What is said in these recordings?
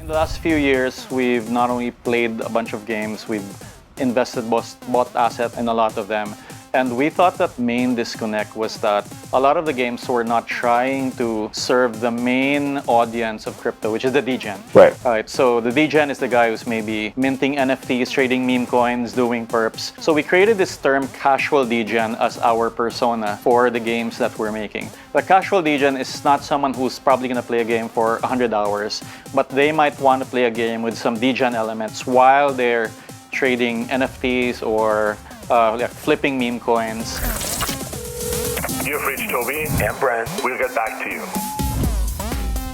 In the last few years, we've not only played a bunch of games, we've invested, bought assets in a lot of them. And we thought that main disconnect was that a lot of the games were not trying to serve the main audience of crypto, which is the degen. Right. So the degen is the guy who's maybe minting NFTs, trading meme coins, doing perps. So we created this term casual degen as our persona for the games that we're making. The casual degen is not someone who's probably going to play a game for 100 hours, but they might want to play a game with some degen elements while they're trading NFTs or like flipping meme coins. You've reached Toby and Brent. We'll get back to you.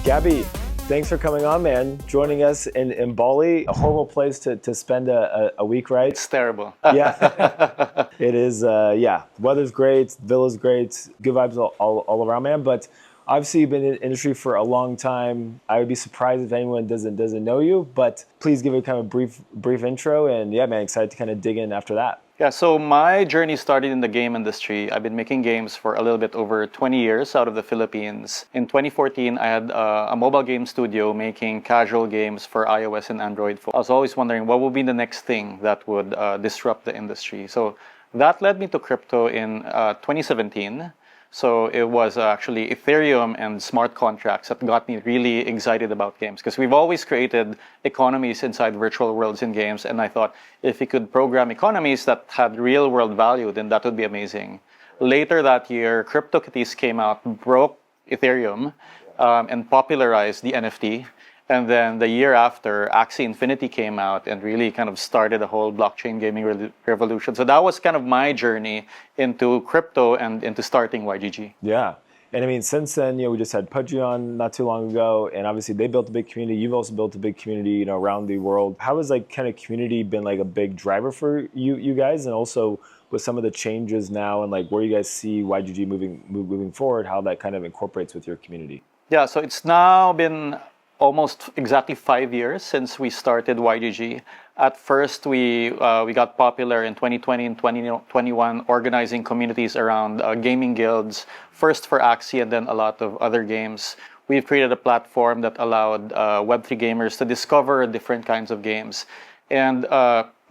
Gabby, thanks for coming on, man. Joining us in Bali, a horrible place to spend a week, right? It's terrible. Yeah, it is. Yeah, weather's great, villa's great, good vibes all around, man. But obviously, you've been in the industry for a long time. I would be surprised if anyone doesn't know you. But please give a kind of brief intro, and yeah, man, excited to kind of dig in after that. Yeah, so my journey started in the game industry. I've been making games for a little bit over 20 years out of the Philippines. In 2014, I had a mobile game studio making casual games for iOS and Android phones. I was always wondering what would be the next thing that would disrupt the industry. So that led me to crypto in 2017. So it was actually Ethereum and smart contracts that got me really excited about games, because we've always created economies inside virtual worlds in games, and I thought if we could program economies that had real world value, then that would be amazing. Later that year, CryptoKitties came out, broke Ethereum, and popularized the NFT. And then the year after, Axie Infinity came out and really kind of started the whole blockchain gaming revolution. So that was kind of my journey into crypto and into starting YGG. Yeah. And I mean, since then, we just had Pudgy on not too long ago, and obviously they built a big community. You've also built a big community, around the world. How has kind of community been a big driver for you guys, and also with some of the changes now and where you guys see YGG moving forward, how that kind of incorporates with your community? Yeah, so it's now been almost exactly 5 years since we started YGG. At first, we got popular in 2020 and 2021, organizing communities around gaming guilds, first for Axie and then a lot of other games. We've created a platform that allowed Web3 gamers to discover different kinds of games. And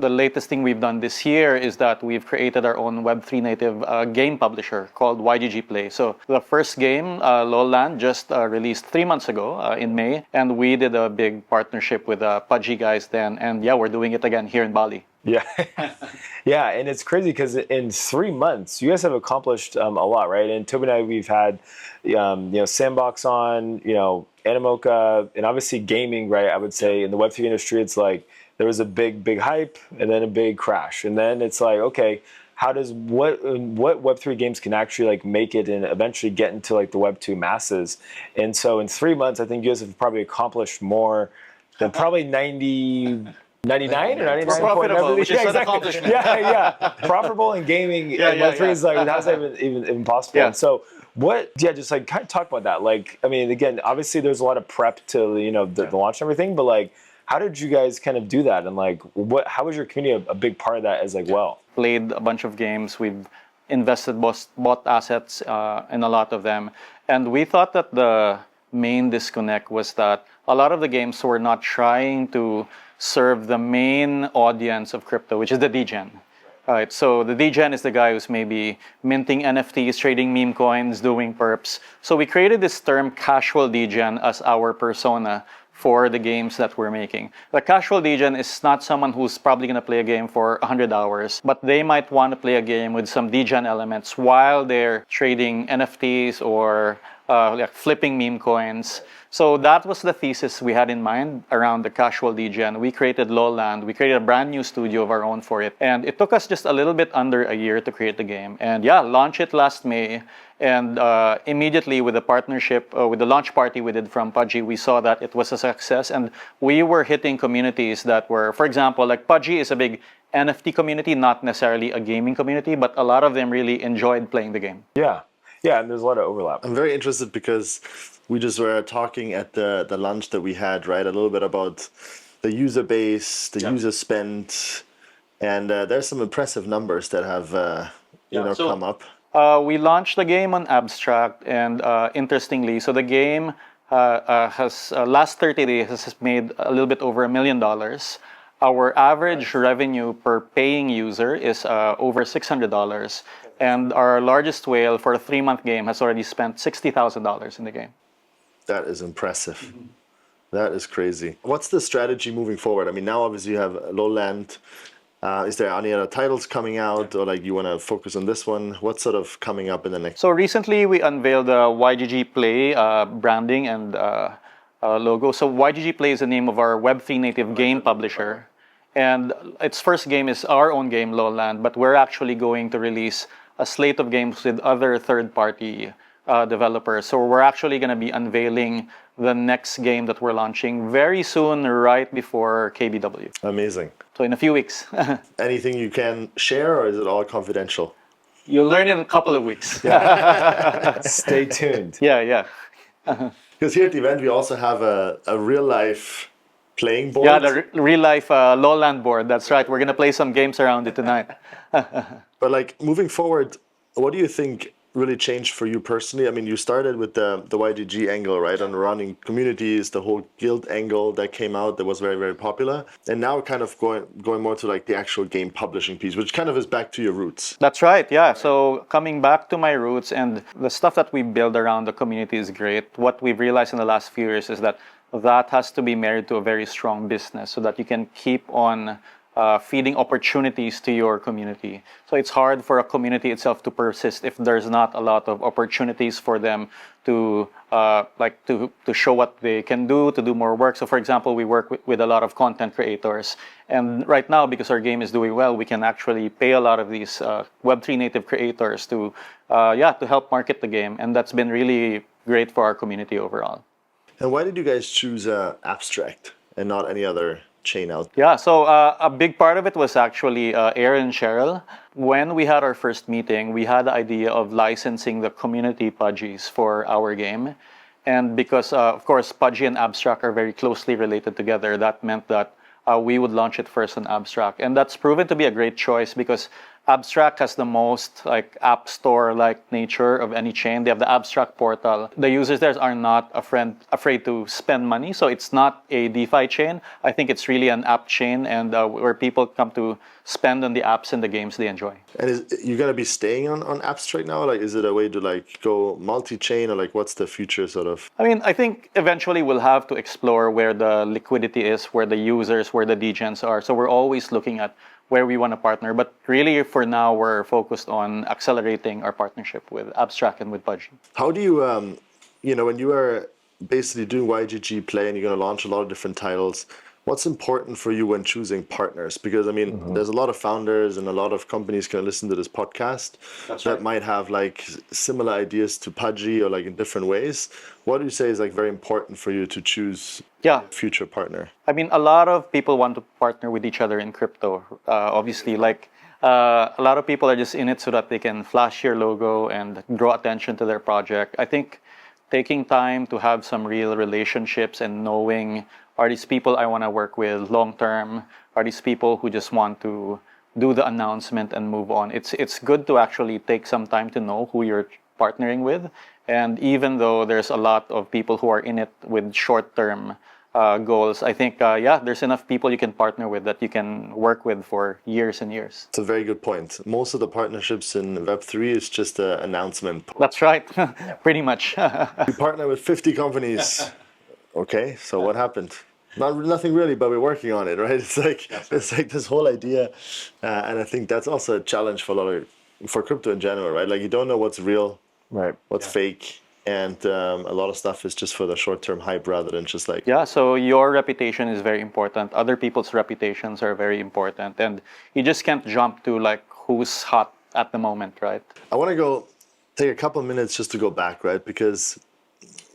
the latest thing we've done this year is that we've created our own Web3 native game publisher called YGG Play. So the first game, LOLland, just released 3 months ago in May. And we did a big partnership with Pudgy guys then. And yeah, we're doing it again here in Bali. Yeah. Yeah, and it's crazy because in 3 months, you guys have accomplished a lot, right? And Toby and I, we've had, Sandbox on, Animoca, and obviously gaming, right? I would say in the Web3 industry, it's there was a big hype and then a big crash. And then it's okay, how does what Web3 games can actually make it and eventually get into the Web2 masses? And so in 3 months, I think you guys have probably accomplished more than probably 99 or 99. We're profitable, which is an accomplishment. Yeah. Profitable in gaming. Web3 is how's that even possible? Yeah. And so just kind of talk about that. I mean, again, obviously there's a lot of prep to, the launch and everything, but how did you guys kind of do that? And how was your community a big part of that as well? Played a bunch of games. We've invested, bought assets in a lot of them. And we thought that the main disconnect was that a lot of the games were not trying to serve the main audience of crypto, which is the degen. Right, so the degen is the guy who's maybe minting NFTs, trading meme coins, doing perps. So we created this term casual degen as our persona for the games that we're making. The casual degen is not someone who's probably going to play a game for 100 hours, but they might want to play a game with some degen elements while they're trading NFTs or like flipping meme coins. So that was the thesis we had in mind around the casual degen. We created LOLland. We created a brand new studio of our own for it. And it took us just a little bit under a year to create the game. And yeah, launch it last May. And immediately with the partnership, with the launch party we did from Pudgy, we saw that it was a success. And we were hitting communities that were, for example, like Pudgy is a big NFT community, not necessarily a gaming community, but a lot of them really enjoyed playing the game. Yeah. Yeah, and there's a lot of overlap. I'm very interested because we just were talking at the lunch that we had, right? A little bit about the user base, the user spend, and there's some impressive numbers that have come up. We launched the game on Abstract, and interestingly, so the game has last 30 days has made a little bit over $1 million. Our average revenue per paying user is over $600, and our largest whale for a 3-month game has already spent $60,000 in the game. That is impressive. That is crazy. What's the strategy moving forward? I mean, now obviously you have Lowland. Is there any other titles coming out, or like you want to focus on this one? What's sort of coming up in the next? So recently we unveiled the YGG Play branding and logo. So YGG Play is the name of our Web3 native game publisher. And its first game is our own game, Lowland, but we're actually going to release a slate of games with other third-party developers. So we're actually going to be unveiling the next game that we're launching very soon, right before KBW. Amazing. So in a few weeks. Anything you can share, or is it all confidential? You'll learn in a couple of weeks. Stay tuned. Yeah. Because here at the event, we also have a real-life playing board. Yeah, the real-life Lowland board. That's right. We're going to play some games around it tonight. But like moving forward, what do you think really changed for you personally? I mean, you started with the YGG angle, right? On running communities, the whole guild angle that came out that was very, very popular. And now kind of going more to like the actual game publishing piece, which kind of is back to your roots. That's right, yeah. So coming back to my roots, and the stuff that we build around the community is great. What we've realized in the last few years is that has to be married to a very strong business so that you can keep on feeding opportunities to your community. So it's hard for a community itself to persist if there's not a lot of opportunities for them to to show what they can do, to do more work. So for example, we work with a lot of content creators, and right now, because our game is doing well, we can actually pay a lot of these Web3 native creators to help market the game, and that's been really great for our community overall. And why did you guys choose Abstract and not any other chain out? Yeah, so a big part of it was actually Aaron and Cheryl. When we had our first meeting, we had the idea of licensing the community Pudgies for our game. And because, of course, Pudgy and Abstract are very closely related together, that meant that we would launch it first on Abstract. And that's proven to be a great choice because Abstract has the most like app store-like nature of any chain. They have the Abstract portal. The users there are not afraid to spend money, so it's not a DeFi chain. I think it's really an app chain, and where people come to spend on the apps and the games they enjoy. And is you gonna be staying on Abstract now? Like, is it a way to like go multi-chain, or like what's the future sort of? I mean, I think eventually we'll have to explore where the liquidity is, where the users, where the degens are. So we're always looking at where we want to partner. But really, for now, we're focused on accelerating our partnership with Abstract and with Pudgy. How do you, when you are basically doing YGG Play and you're going to launch a lot of different titles, what's important for you when choosing partners? Because, I mean, there's a lot of founders and a lot of companies can listen to this podcast that might have like similar ideas to Pudgy or like in different ways. What do you say is like very important for you to choose a future partner? I mean, a lot of people want to partner with each other in crypto. Obviously, like a lot of people are just in it so that they can flash your logo and draw attention to their project. I think taking time to have some real relationships and knowing, are these people I want to work with long term? Are these people who just want to do the announcement and move on? It's good to actually take some time to know who you're partnering with. And even though there's a lot of people who are in it with short-term goals, I think, there's enough people you can partner with that you can work with for years and years. It's a very good point. Most of the partnerships in Web3 is just an announcement. That's right, pretty much. You partner with 50 companies. Okay, so what happened? Nothing really, but we're working on it, right? It's like this whole idea, and I think that's also a challenge for crypto in general, right? Like you don't know what's real, right? What's fake, and a lot of stuff is just for the short-term hype rather than just like. Yeah, so your reputation is very important. Other people's reputations are very important, and you just can't jump to like who's hot at the moment, right? I want to go take a couple minutes just to go back, right? Because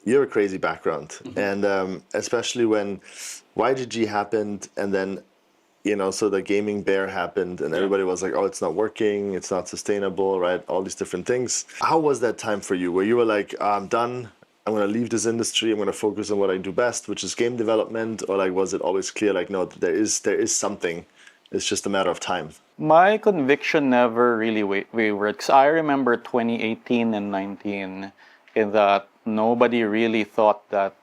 you have a crazy background, and especially when YGG happened, and then, so the gaming bear happened, and everybody was like, oh, it's not working, it's not sustainable, right? All these different things. How was that time for you, where you were like, I'm done, I'm going to leave this industry, I'm going to focus on what I do best, which is game development, or like, was it always clear, like, no, there is something, it's just a matter of time? My conviction never really wavered, because I remember 2018 and 19 in that nobody really thought that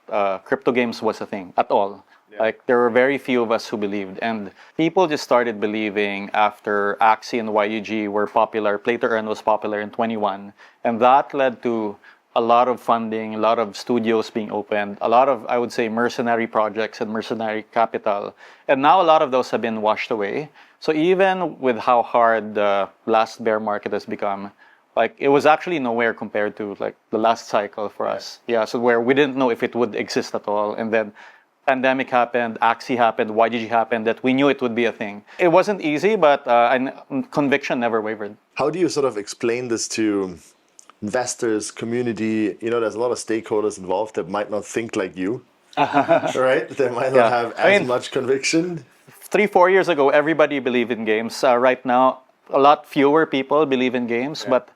crypto games was a thing at all. Like, there were very few of us who believed, and people just started believing after Axie and YGG were popular. Play to Earn was popular in 21, and that led to a lot of funding, a lot of studios being opened, a lot of, I would say, mercenary projects and mercenary capital. And now a lot of those have been washed away. So even with how hard the last bear market has become, like, it was actually nowhere compared to like the last cycle for us. Yeah, so where we didn't know if it would exist at all. And then pandemic happened, Axie happened, YGG happened, that we knew it would be a thing. It wasn't easy, but conviction never wavered. How do you sort of explain this to investors, community? You know, there's a lot of stakeholders involved that might not think like you, right? They might not have as much conviction. 3-4 years ago, everybody believed in games. Right now, a lot fewer people believe in games, but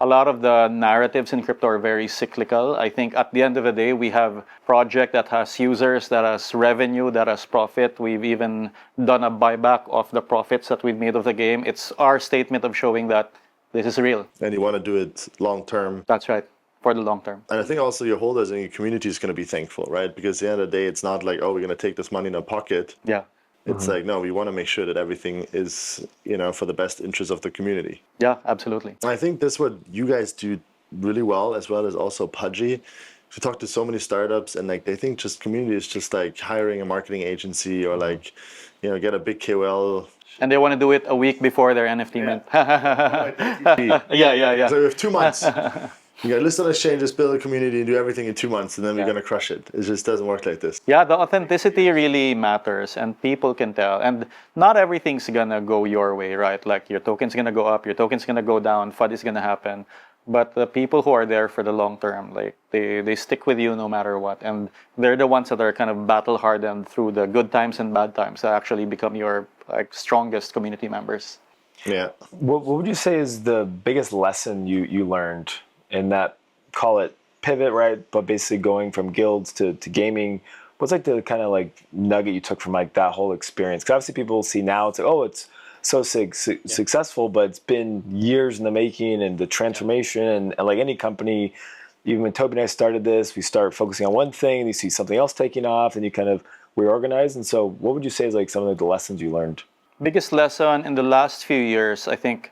a lot of the narratives in crypto are very cyclical. I think at the end of the day, we have a project that has users, that has revenue, that has profit. We've even done a buyback of the profits that we've made of the game. It's our statement of showing that this is real. And you want to do it long term. That's right, for the long term. And I think also your holders and your community is going to be thankful, right? Because at the end of the day, it's not like, oh, we're going to take this money in our pocket. Yeah. It's like, no, we want to make sure that everything is, you know, for the best interest of the community. Yeah, absolutely. I think that's what you guys do really well, as well as also Pudgy. We talk to so many startups, and like they think just community is just like hiring a marketing agency or like, you know, get a big KOL. And they want to do it a week before their NFT mint. Yeah. So we have 2 months. You got to list on exchanges, build a community, and do everything in 2 months, and then we're going to crush it. It just doesn't work like this. Yeah, the authenticity really matters, and people can tell. And not everything's going to go your way, right? Like, your token's going to go up, your token's going to go down, FUD is going to happen. But the people who are there for the long term, like, they stick with you no matter what. And they're the ones that are kind of battle-hardened through the good times and bad times that actually become your like strongest community members. Yeah. What would you say is the biggest lesson you learned in that, call it pivot, right? But basically going from guilds to gaming. What's like the kind of like nugget you took from like that whole experience? Because obviously people see now, it's like, oh, it's so successful, but it's been years in the making, and the transformation, and like any company, even when Toby and I started this, we start focusing on one thing, and you see something else taking off, and you kind of reorganize. And so what would you say is like some of the lessons you learned? Biggest lesson in the last few years, I think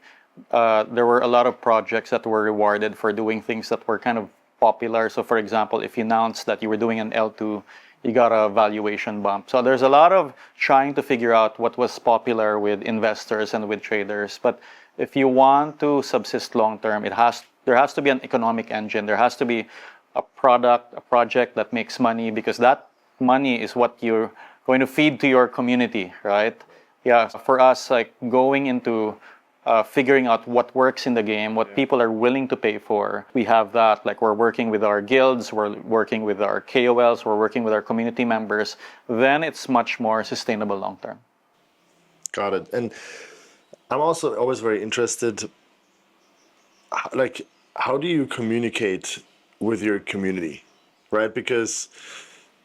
there were a lot of projects that were rewarded for doing things that were kind of popular. So for example, if you announced that you were doing an L2, you got a valuation bump. So there's a lot of trying to figure out what was popular with investors and with traders. But if you want to subsist long term, there has to be an economic engine. There has to be a project that makes money, because that money is what you're going to feed to your community, right? Yeah, for us, like going into figuring out what works in the game, what people are willing to pay for. We have that, like we're working with our guilds, we're working with our KOLs, we're working with our community members. Then it's much more sustainable long term. Got it. And I'm also always very interested, like, how do you communicate with your community, right? Because,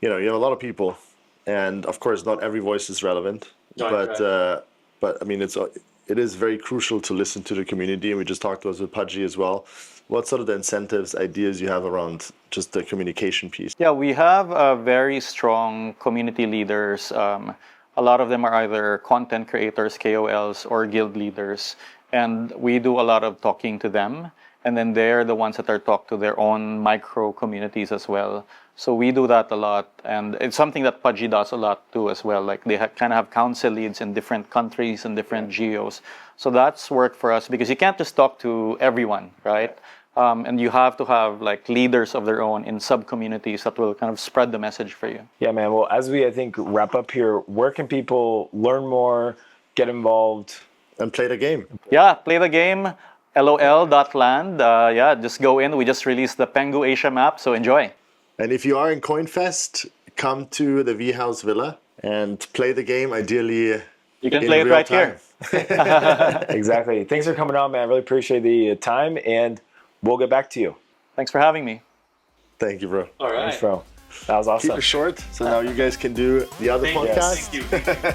you know, you have a lot of people, and of course, not every voice is relevant, but I mean, it is very crucial to listen to the community, and we just talked about with Pudgy as well. What sort of the incentives, ideas you have around just the communication piece? Yeah, we have very strong community leaders. A lot of them are either content creators, KOLs, or guild leaders, and we do a lot of talking to them. And then they're the ones that are talk to their own micro communities as well. So we do that a lot, and it's something that Pudgy does a lot too as well. Like they kind of have council leads in different countries and different geos. So that's worked for us, because you can't just talk to everyone, right? And you have to have like leaders of their own in sub-communities that will kind of spread the message for you. Yeah, man. Well, as we, I think, wrap up here, where can people learn more, get involved? And play the game. Yeah, play the game. LOL.land. Yeah, just go in. We just released the Pengu Asia map, so enjoy. And if you are in CoinFest, come to the V House Villa and play the game, ideally. You can play it right here. Exactly. Thanks for coming on, man. I really appreciate the time, and we'll get back to you. Thanks for having me. Thank you, bro. All right. Thanks, bro. That was awesome. Keep it short, so now you guys can do the other podcast. Thank you.